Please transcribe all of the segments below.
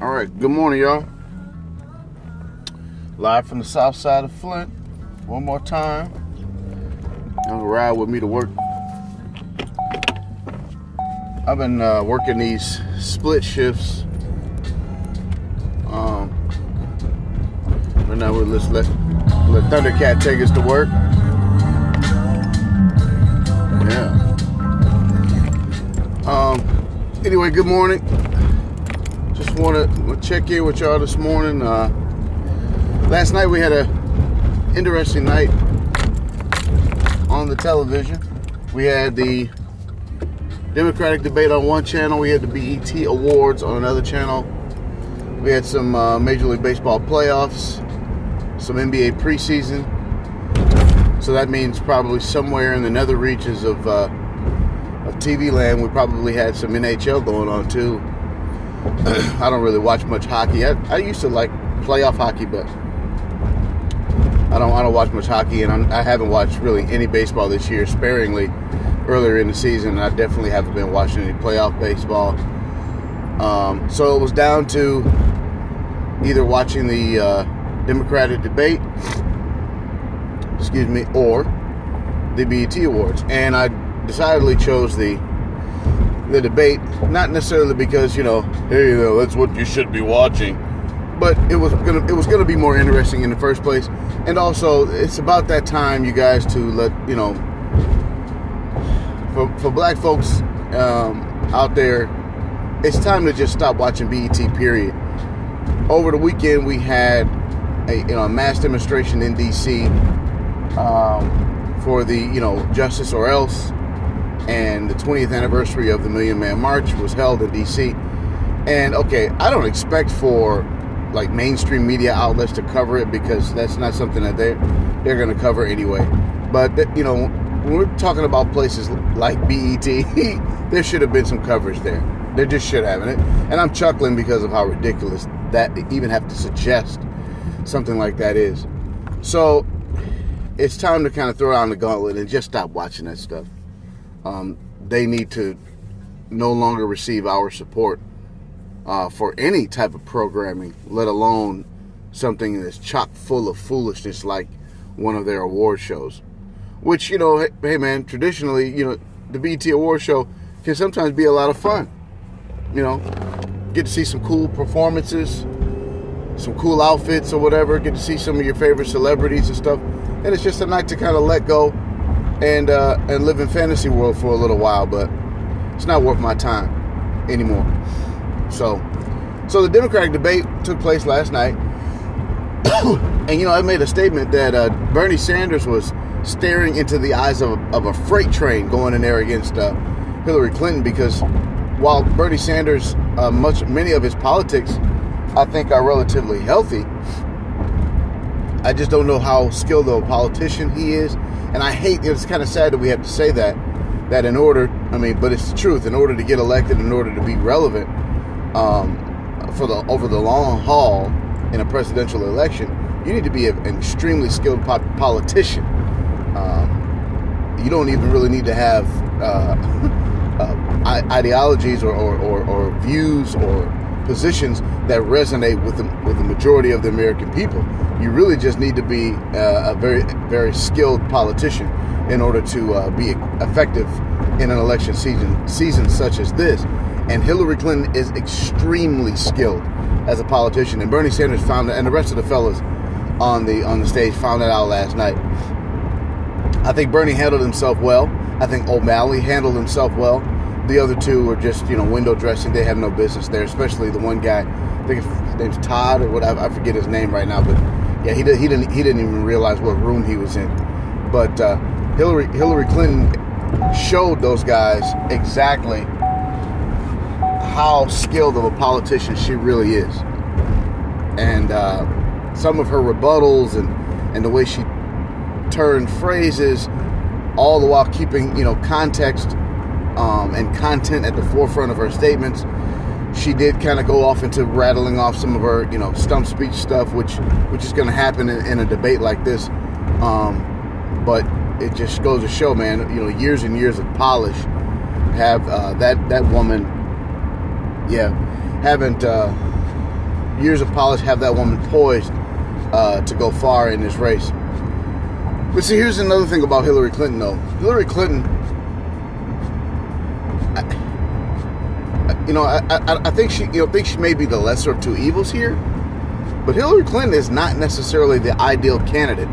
All right, good morning, y'all. Live from the south side of Flint. One more time. Y'all ride with me to work. I've been working these split shifts. But now we'll just let Thundercat take us to work. Yeah. Anyway, good morning. Just want to check in with y'all this morning. Last night we had a interesting night on the television. We had the Democratic debate on one channel. We had the BET Awards on another channel. We had some Major League Baseball playoffs, some NBA preseason. So that means probably somewhere in the nether reaches of TV land, we probably had some NHL going on too. I don't really watch much hockey. I used to like playoff hockey, but I don't watch much hockey, and I haven't watched really any baseball this year, sparingly earlier in the season. I definitely haven't been watching any playoff baseball. So it was down to either watching the Democratic debate, or the BET Awards, and I decidedly chose the debate, not necessarily because hey, that's what you should be watching, but it was gonna be more interesting in the first place, and also it's about that time, you guys, to let for black folks out there, it's time to just stop watching BET. Period. Over the weekend, we had a mass demonstration in DC for the Justice or Else. And the 20th anniversary of the Million Man March was held in D.C. And, okay, I don't expect for, mainstream media outlets to cover it, because that's not something that they're going to cover anyway. But, when we're talking about places like BET, there should have been some coverage there. There just should have it. And I'm chuckling because of how ridiculous that they even have to suggest something like that is. So, it's time to kind of throw down the gauntlet and just stop watching that stuff. They need to no longer receive our support for any type of programming, let alone something that's chock full of foolishness like one of their award shows. Which, hey man, traditionally, the BET Award Show can sometimes be a lot of fun. Get to see some cool performances, some cool outfits or whatever, get to see some of your favorite celebrities and stuff. And it's just a night to kind of let go and live in fantasy world for a little while, but it's not worth my time anymore. So the Democratic debate took place last night, and I made a statement that Bernie Sanders was staring into the eyes of a freight train going in there against Hillary Clinton, because while Bernie Sanders, many of his politics, I think, are relatively healthy, I just don't know how skilled of a politician he is. And I hate, it's kind of sad that we have to say that in order, but it's the truth, in order to get elected, in order to be relevant over the long haul in a presidential election, you need to be an extremely skilled politician. You don't even really need to have ideologies or views or positions that resonate with the majority of the American people. You really just need to be a very, very skilled politician in order to be effective in an election season such as this. And Hillary Clinton is extremely skilled as a politician, and Bernie Sanders found that, and the rest of the fellas on the stage found that out last night. I think Bernie handled himself well. I think O'Malley handled himself well. The other two were just, window dressing. They had no business there, especially the one guy. I think his name's Todd or whatever. I forget his name right now, but yeah, he didn't even realize what room he was in. But Hillary Clinton showed those guys exactly how skilled of a politician she really is, and some of her rebuttals and the way she turned phrases, all the while keeping context and content at the forefront of her statements. She did kind of go off into rattling off some of her, stump speech stuff, which is going to happen in a debate like this. But it just goes to show, man, years and years of polish have that woman yeah, haven't years of polish have that woman poised to go far in this race. But see, here's another thing about Hillary Clinton, though. Hillary Clinton, I think she may be the lesser of two evils here. But Hillary Clinton is not necessarily the ideal candidate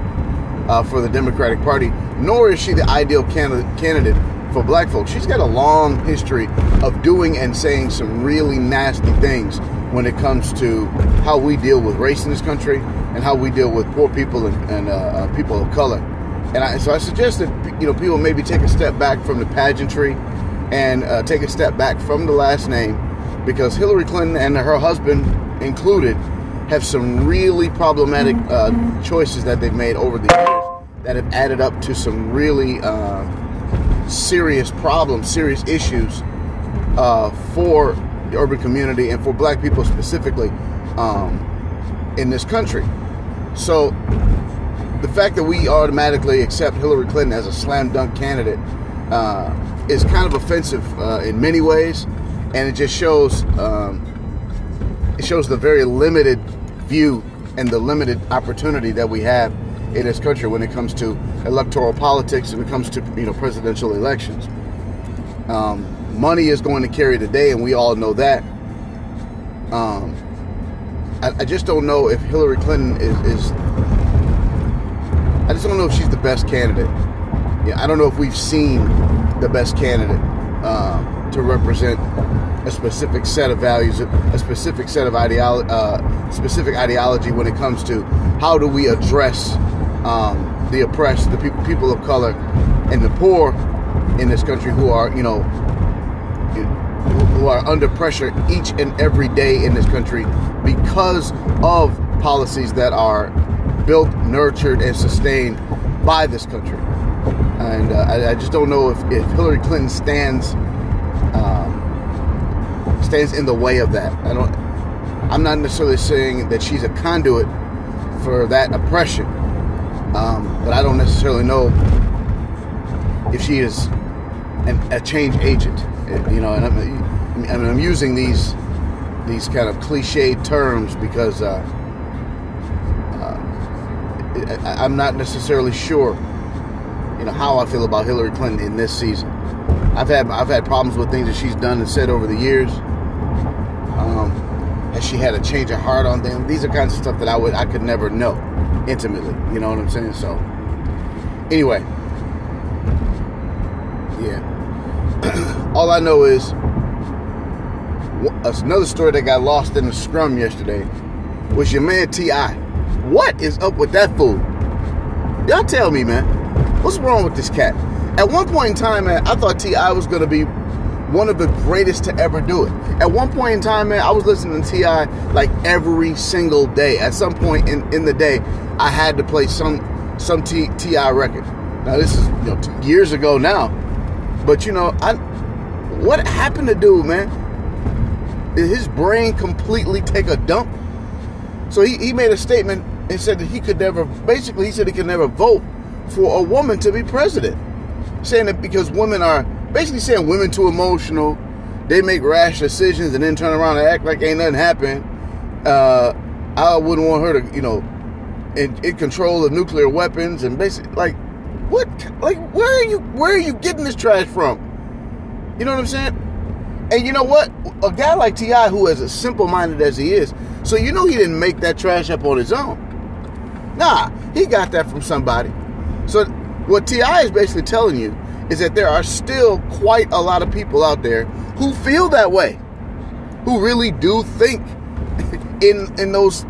for the Democratic Party, nor is she the ideal candidate for black folks. She's got a long history of doing and saying some really nasty things when it comes to how we deal with race in this country and how we deal with poor people and people of color. And so I suggest that people maybe take a step back from the pageantry and take a step back from the last name, because Hillary Clinton and her husband included have some really problematic choices that they've made over the years that have added up to some really serious problems, serious issues for the urban community and for black people specifically in this country. So the fact that we automatically accept Hillary Clinton as a slam dunk candidate is kind of offensive in many ways, and it just shows the very limited view and the limited opportunity that we have in this country when it comes to electoral politics and when it comes to presidential elections. Money is going to carry the day, and we all know that. I just don't know if Hillary Clinton is I just don't know if she's the best candidate. Yeah, I don't know if we've seen the best candidate to represent a specific set of values, a specific set of specific ideology when it comes to how do we address the oppressed, the people of color, and the poor in this country who are under pressure each and every day in this country because of policies that are built, nurtured, and sustained by this country. And I just don't know if Hillary Clinton stands in the way of that. I'm not necessarily saying that she's a conduit for that oppression, but I don't necessarily know if she is a change agent. And I'm using these kind of cliched terms because I'm not necessarily sure, how I feel about Hillary Clinton in this season. I've had problems with things that she's done and said over the years. Has she had a change of heart on them? These are kinds of stuff that I could never know intimately. You know what I'm saying? So, anyway, yeah. All I know is another story that got lost in the scrum yesterday was your man T.I. What is up with that fool? Y'all tell me, man. What's wrong with this cat? At one point in time, man, I thought T.I. was going to be one of the greatest to ever do it. At one point in time, man, I was listening to T.I. like every single day. At some point in the day, I had to play some T.I. record. Now, this is years ago now. But, what happened to dude, man? Did his brain completely take a dump? So he made a statement and said that he could never vote for a woman to be president. Saying that because women are, basically saying women too emotional, they make rash decisions and then turn around and act like ain't nothing happened. I wouldn't want her to, in control of nuclear weapons and basically, what? Where are you getting this trash from? You know what I'm saying? And you know what? A guy like T.I., who is as simple-minded as he is, so he didn't make that trash up on his own. Nah, he got that from somebody. So what T.I. is basically telling you is that there are still quite a lot of people out there who feel that way, who really do think in those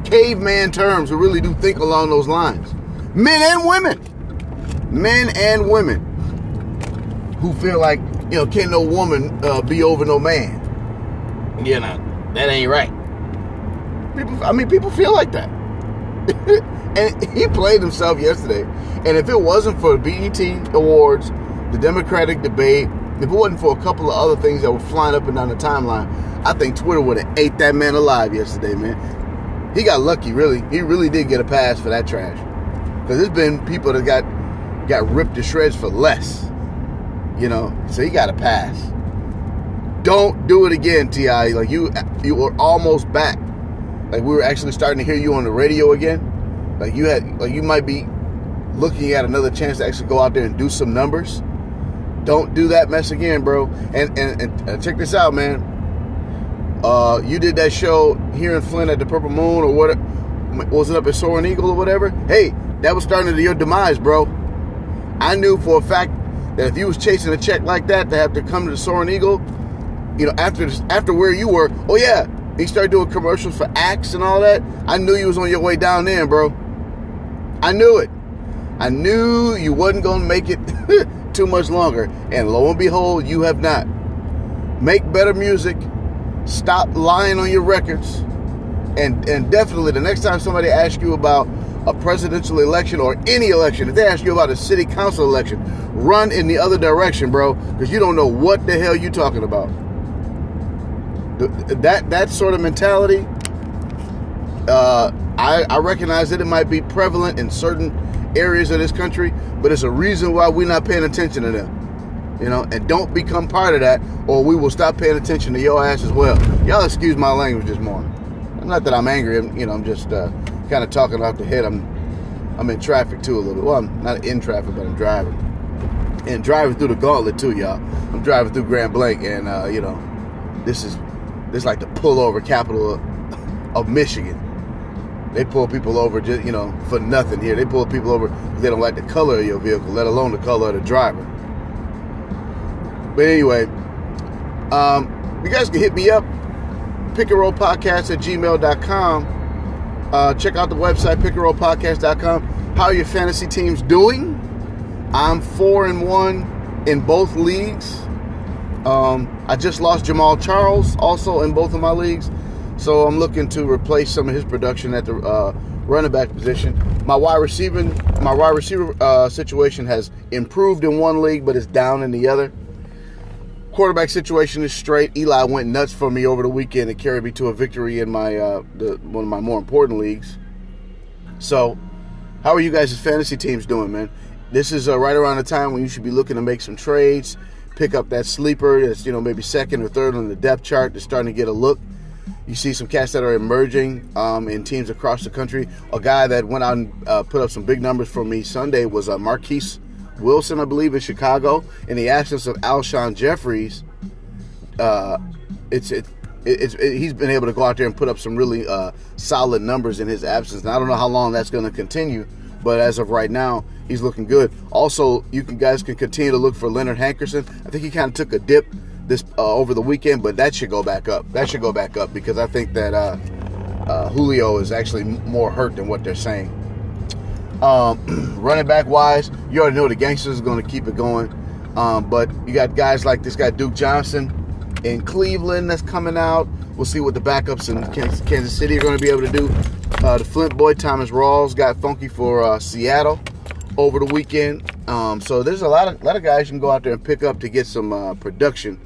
caveman terms, who really do think along those lines. Men and women who feel like, can no woman be over no man? That ain't right. People feel like that. And he played himself yesterday. And if it wasn't for the BET Awards, the Democratic debate, if it wasn't for a couple of other things that were flying up and down the timeline, I think Twitter would have ate that man alive yesterday, man. He got lucky, really. He really did get a pass for that trash. Because there's been people that got ripped to shreds for less. So he got a pass. Don't do it again, T.I. Like, you were almost back. Like, we were actually starting to hear you on the radio again. Like, you might be looking at another chance to actually go out there and do some numbers. Don't do that mess again, bro. And check this out, man. You did that show here in Flint at the Purple Moon, or what? Was it up at Soaring Eagle or whatever? Hey, that was starting to your demise, bro. I knew for a fact that if you was chasing a check like that to have to come to the Soaring Eagle, you know, after where you were, oh yeah, he started doing commercials for Axe and all that. I knew you was on your way down there, bro. I knew it. I knew you wasn't gonna make it too much longer, and lo and behold, you have not. Make better music. Stop lying on your records, and definitely the next time somebody asks you about a presidential election or any election, if they ask you about a city council election, run in the other direction, bro, because you don't know what the hell you're talking about. That sort of mentality, I recognize that it might be prevalent in certain areas of this country, but it's a reason why we're not paying attention to them. You know, and don't become part of that, or we will stop paying attention to your ass as well. Y'all excuse my language this morning. Not that I'm angry, I'm just kind of talking off the head. I'm in traffic too a little bit. Well, I'm not in traffic, but I'm driving. And driving through the gauntlet too, y'all. I'm driving through Grand Blanc, and this is like the pullover capital of Michigan. They pull people over just, for nothing here. They pull people over because they don't like the color of your vehicle, let alone the color of the driver. But anyway, you guys can hit me up, pickandrollpodcast@gmail.com. Check out the website, pickandrollpodcast.com. How are your fantasy teams doing? I'm 4-1 in both leagues. I just lost Jamal Charles also in both of my leagues. So I'm looking to replace some of his production at the running back position. My wide receiver situation has improved in one league, but it's down in the other. Quarterback situation is straight. Eli went nuts for me over the weekend and carried me to a victory in my one of my more important leagues. So, how are you guys' fantasy teams doing, man? This is right around the time when you should be looking to make some trades, pick up that sleeper that's maybe second or third on the depth chart that's starting to get a look. You see some cats that are emerging in teams across the country. A guy that went out and put up some big numbers for me Sunday was Marquise Wilson, I believe, in Chicago. In the absence of Alshon Jeffries, he's been able to go out there and put up some really solid numbers in his absence. And I don't know how long that's going to continue, but as of right now, he's looking good. Also, you guys can continue to look for Leonard Hankerson. I think he kind of took a dip this over the weekend, but that should go back up. That should go back up because I think that Julio is actually more hurt than what they're saying. Running back wise, you already know the gangsters are going to keep it going. But you got guys like this guy Duke Johnson in Cleveland that's coming out. We'll see what the backups in Kansas City are going to be able to do. The Flint boy Thomas Rawls got funky for Seattle over the weekend. So there's a lot of guys you can go out there and pick up to get some production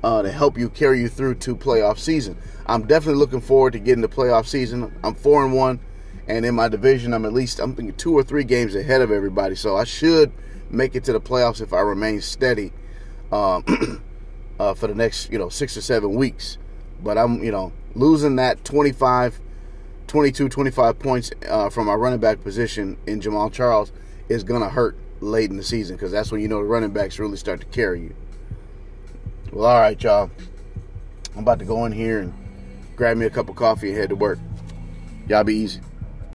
to help you carry you through to playoff season. I'm definitely looking forward to getting the playoff season. I'm 4-1. And in my division, I'm thinking 2 or 3 games ahead of everybody. So I should make it to the playoffs if I remain steady for the next, 6 or 7 weeks. But I'm, losing that 25 points from my running back position in Jamal Charles is going to hurt late in the season because that's when the running backs really start to carry you. Well, all right, y'all. I'm about to go in here and grab me a cup of coffee and head to work. Y'all be easy.